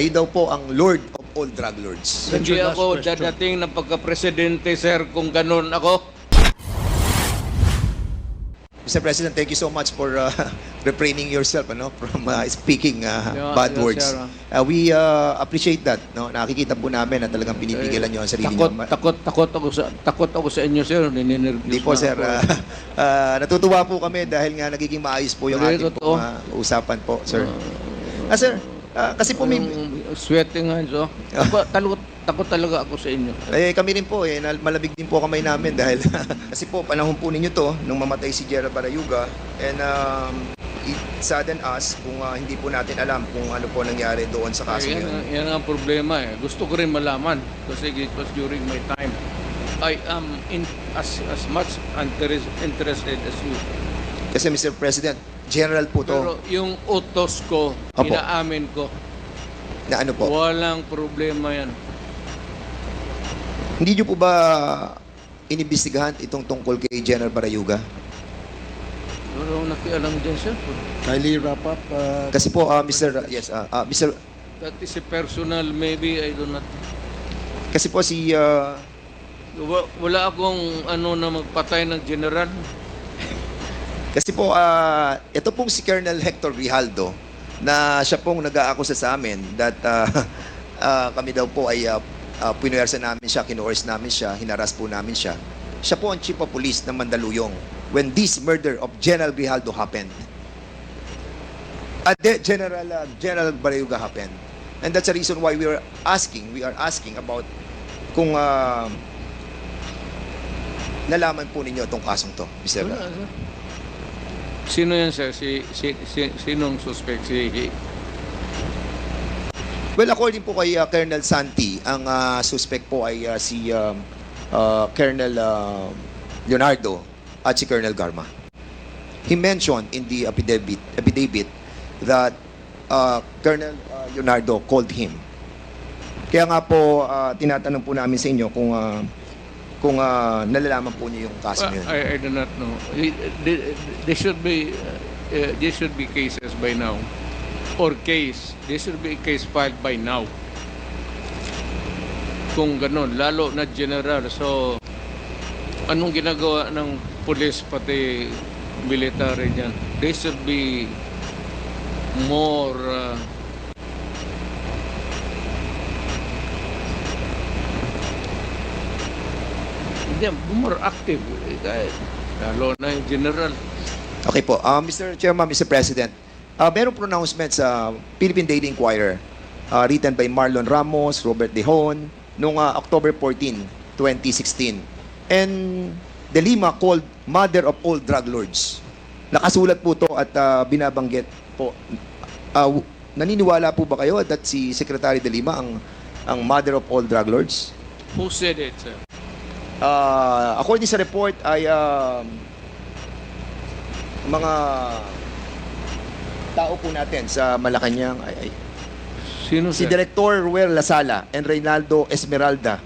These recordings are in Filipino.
Kayo daw po ang Lord of all drug lords. Hindi ako dadating na pagka-presidente, sir, kung ganun ako. Mr. President, thank you so much for refraining yourself from speaking bad words. Sir. We appreciate that. No? Nakikita po namin na talagang pinipigilan nyo ang sarili nyo. Takot ako sa inyo, sir. Hindi po, sir. Natutuwa po kami dahil nga nagiging maayos po yung ating usapan po, sir. Sir, kasi po may... Sweating hands, oh. Takot talaga ako sa inyo. Kami rin po, malamig din po kamay namin dahil kasi po, panahon po ninyo to, nung mamatay si Gerald Barayuga, and it saddened us kung hindi po natin alam kung ano po nangyari doon sa kaso yun. Yan ang problema eh. Gusto ko rin malaman kasi it was during my time. I am as much interested as you. Kasi Mr. President, general po to. Pero yung utos ko, Opo. inaamin ko, Na ano po? walang problema yan. Hindi nyo po ba inimbestigahan itong tungkol kay General Barayuga? Pero nakialam dyan, sir. Kindly wrap up. Kasi po, Mr. Mr. That is a personal, maybe, I do not. Kasi po si... Wala akong na magpatay ng general. kasi po, ito pong si Colonel Hector Grijaldo na siya pong nag-aakusa sa amin that kami daw po ay pinuwersa namin siya, kinuors namin siya, hinaras po namin siya. Siya po ang chief of police ng Mandaluyong when this murder of General Grijaldo happened. General Barayuga happened. And that's the reason why we are asking about kung nalaman po ninyo itong kasong to, Mr. Wala, sir. Sino yan, sir? Sinong suspect? Well, according po kay Colonel Santi, ang suspect po ay si Colonel Leonardo at si Colonel Garma. He mentioned in the affidavit that Colonel Leonardo called him. Kaya nga po, tinatanong po namin sa inyo kung nalalaman po niyo yung kaso yun. I do not know. There should be cases by now. There should be a case filed by now. Kung ganun, lalo na general. So, anong ginagawa ng police pati military dyan? They should be more more active. Lalo na yung general. Okay po. Mr. Chairman, Mr. President, merong pronouncement sa Philippine Daily Inquirer written by Marlon Ramos, Robert Dehon, noong October 14, 2016. And De Lima called mother of all drug lords. Nakasulat po to at binabanggit po. Naniniwala po ba kayo that si Secretary De Lima ang mother of all drug lords? Who said it, sir? According sa report ay mga tao po natin sa Malacanang ay Sino, si sir? Director Ruel Lasala and Reynaldo Esmeralda,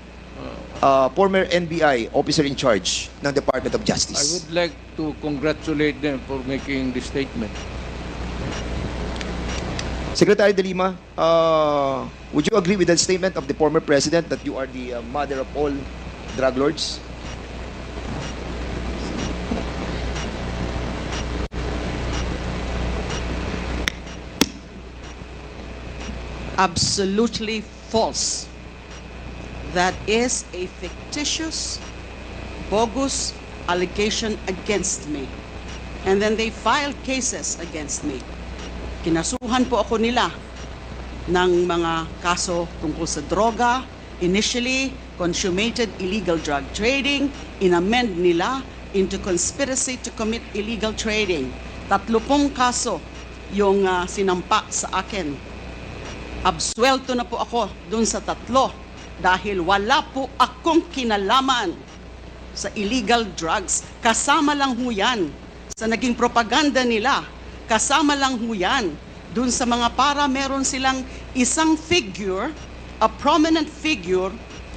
former NBI officer in charge ng Department of I Justice. would like to congratulate them for making this statement. Secretary De Lima, would you agree with the statement of the former president that you are the mother of all drug lords? Absolutely false. That is a fictitious, bogus allegation against me. And then they filed cases against me. Kinasuhan po ako nila ng mga kaso tungkol sa droga. Initially, consummated illegal drug trading. Inamend nila into conspiracy to commit illegal trading. 30 kaso yung sinampa sa akin. Absuelto na po ako dun sa 3 dahil wala po akong kinalaman sa illegal drugs. Kasama lang ho yan sa naging propaganda nila. Kasama lang ho yan dun sa mga para meron silang isang figure, a prominent figure,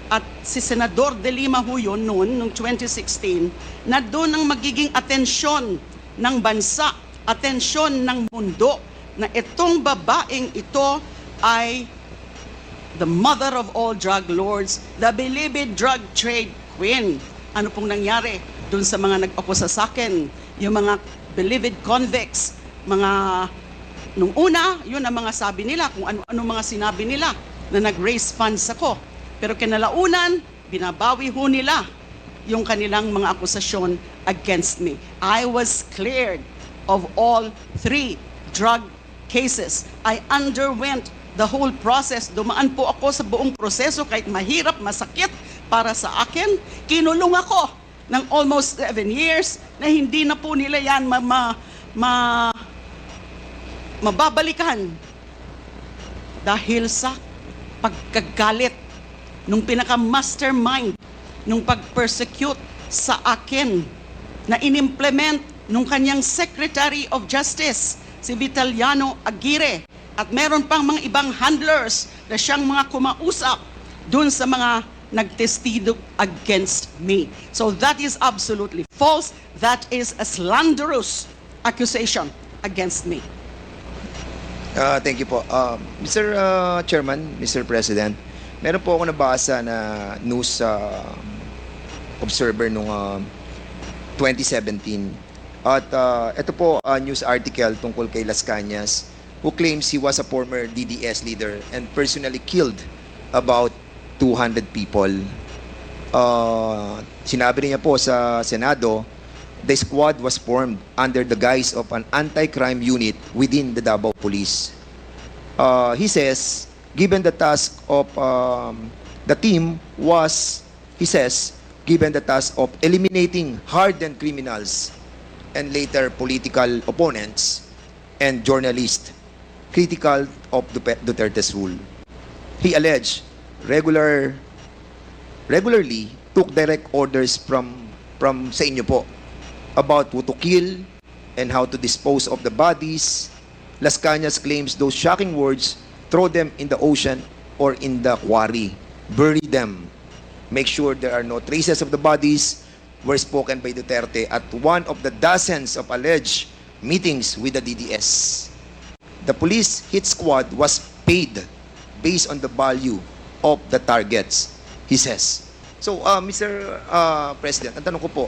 at si Senador De Lima ho yun noon, noong 2016, na doon ang magiging atensyon ng bansa, atensyon ng mundo, na itong babaeng ito ay the mother of all drug lords, the beloved drug trade queen. Ano pong nangyari dun sa mga nag-akusa sa akin? Yung mga beloved convicts, nung una, yun ang mga sabi nila, kung ano-ano mga sinabi nila na nag-raise funds ako. Pero kinalaunan, binabawi ho nila yung kanilang mga akusasyon against me. I was cleared of all 3 drug cases. I underwent the whole process. Dumaan po ako sa buong proseso kahit mahirap, masakit para sa akin. Kinulong ako ng almost 7 years na hindi na po nila yan mababalikan dahil sa pagkagalit nung pinaka-mastermind nung pag-persecute sa akin na inimplement nung kanyang Secretary of Justice, si Vitaliano Aguirre. At meron pang mga ibang handlers na siyang mga kumausap dun sa mga nagtestigo against me. So that is absolutely false. That is a slanderous accusation against me. Thank you po. Mr. Chairman, Mr. President, meron po ako nabasa na news observer noong 2017. At ito po news article tungkol kay Las Cañas, who claims he was a former DDS leader and personally killed about 200 people. Sinabi niya po sa Senado, the squad was formed under the guise of an anti-crime unit within the Davao Police. He says, given the task of the team was, he says, given the task of eliminating hardened criminals and later political opponents and journalists critical of Duterte's rule. He alleged regularly took direct orders from sa inyo po about who to kill and how to dispose of the bodies. Las Cañas claims those shocking words, throw them in the ocean or in the quarry, bury them, make sure there are no traces of the bodies, were spoken by Duterte at one of the dozens of alleged meetings with the DDS. The police hit squad was paid based on the value of the targets, he says. So, Mr. President, ang tanong ko po,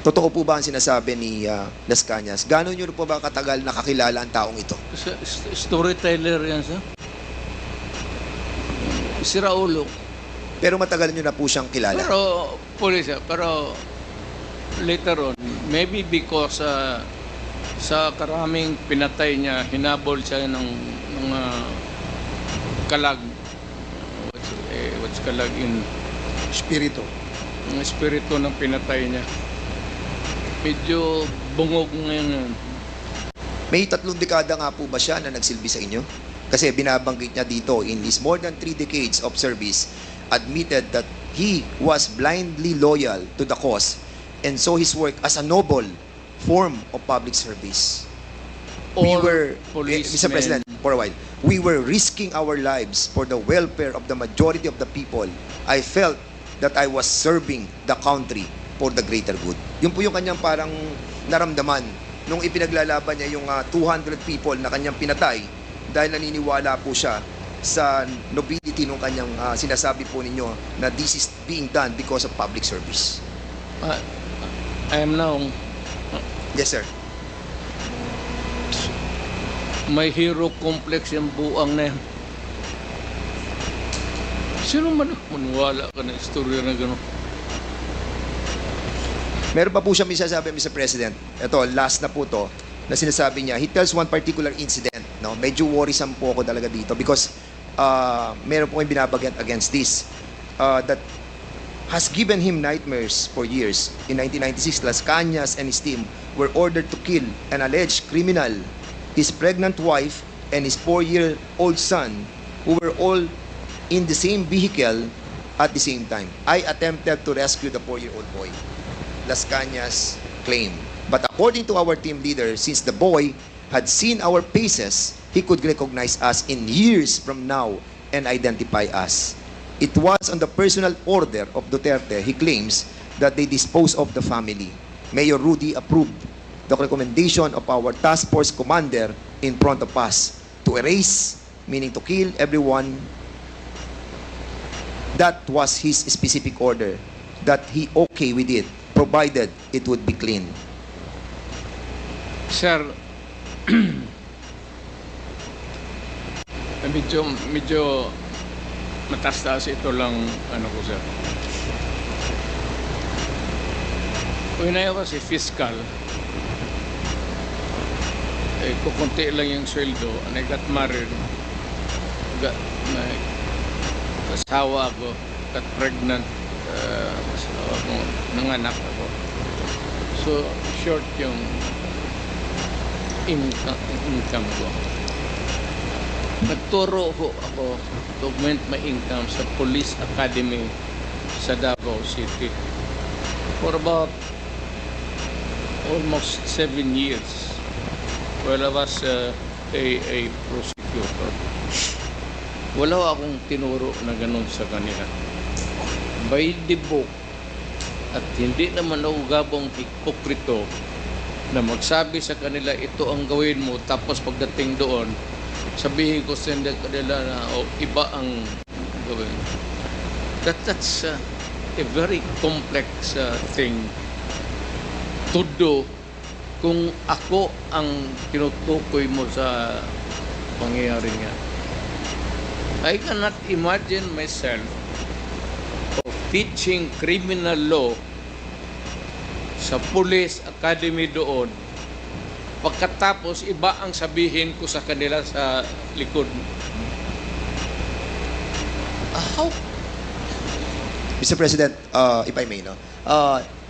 totoo po ba ang sinasabi ni Las Cañas? Gano'n nyo po ba katagal nakakilala ang taong ito? Storyteller yan, sir. Si Raulo. Pero matagal nyo na po siyang kilala. Pero, police, pero later on, maybe because sa karaming pinatay niya, hinabol siya ng mga kalag. What's kalag in Espiritu. Ang espiritu ng pinatay niya. Medyo bungog ngayon. May 3 dekada nga po ba siya na nagsilbi sa inyo? Kasi binabanggit niya dito, in his more than 3 decades of service, admitted that he was blindly loyal to the cause and saw his work as a noble form of public service. Mr. President, for a while, we were risking our lives for the welfare of the majority of the people. I felt that I was serving the country for the greater good. Yun po yung kanyang parang naramdaman nung ipinaglalaban niya yung 200 people na kanyang pinatay dahil naniniwala po siya sa nobility nung kanyang sinasabi po ninyo na this is being done because of public service. I am now Yes, sir. may hero complex yung buang na yan. Sino man maniwala ka na istorya na gano'n? Meron pa po siya sasabi, Mr. President. Ito, last na po to, na sinasabi niya. He tells one particular incident. No? Medyo worrisome po ako talaga dito because meron po kayong binabagat against this. That has given him nightmares for years. In 1996, Las Cañas and his team were ordered to kill an alleged criminal, his pregnant wife, and his 4-year-old son, who were all in the same vehicle at the same time. I attempted to rescue the 4-year-old boy, Las Cañas claimed. But according to our team leader, since the boy had seen our faces, he could recognize us in years from now and identify us. It was on the personal order of Duterte, he claims, that they disposed of the family. Mayor Rudy approved the recommendation of our task force commander in front of us to erase, meaning to kill everyone that was his specific order, that he okay with it, provided it would be clean. Sir, medyo mataas-taas ito lang, ano ko, sir. When I was a fiscal, kukunti lang yung sweldo, and I got married, asawa ako, got pregnant, asawa ko, nanganak ako. So, short yung income ko. Nagturo ho ako to augment my income sa Police Academy sa Davao City for about almost 7 years while I was a prosecutor. Wala akong tinuro na ganun sa kanila. By the book, at hindi naman ako gabong hipokrito na magsabi sa kanila, ito ang gawin mo, tapos pagdating doon, sabihin ko sa kanila na iba ang gawin. That's a very complex thing to do kung ako ang tinutukoy mo sa pangyayari niya. I cannot imagine myself of teaching criminal law sa Police Academy doon, pagkatapos iba ang sabihin ko sa kanila sa likod. How? Mr. President, if I may, no?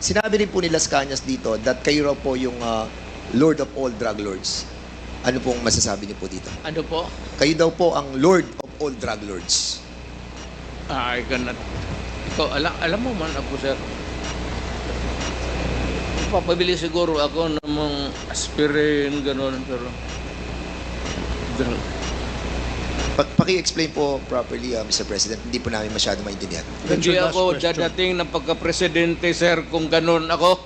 Sinabi rin po ni Las Cañas dito that kayo raw po yung Lord of all drug lords. Ano pong masasabi niyo po dito? Ano po? Kayo daw po ang Lord of all drug lords. I cannot. Ikaw, alam mo man ako, sir. Papabili siguro ako ng mga aspirin, gano'n, pero Paki-explain po properly, Mr. President. Hindi po namin masyado maintindihan. hindi ako dadating ng pagka-presidente, sir, kung gano'n ako.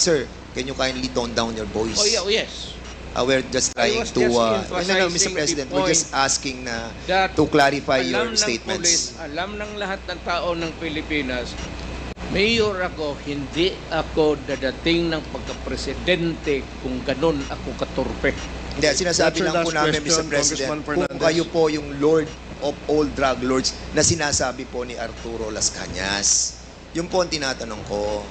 Sir, can you kindly tone down your voice? Oh, yeah, yes. We're just trying was to... just no, emphasizing Mr. President, the we're just point asking na that to clarify your alam ng statements. pulis, alam ng lahat ng tao ng Pilipinas, mayor ako, hindi ako dadating ng pagka-presidente kung ganun ako katurpe. Hindi, sinasabi That's your lang po last namin, Mr. question, President, Congressman kung Fernandez. kayo po yung Lord of all drug lords na sinasabi po ni Arturo Las Cañas. Yun po ang tinatanong ko.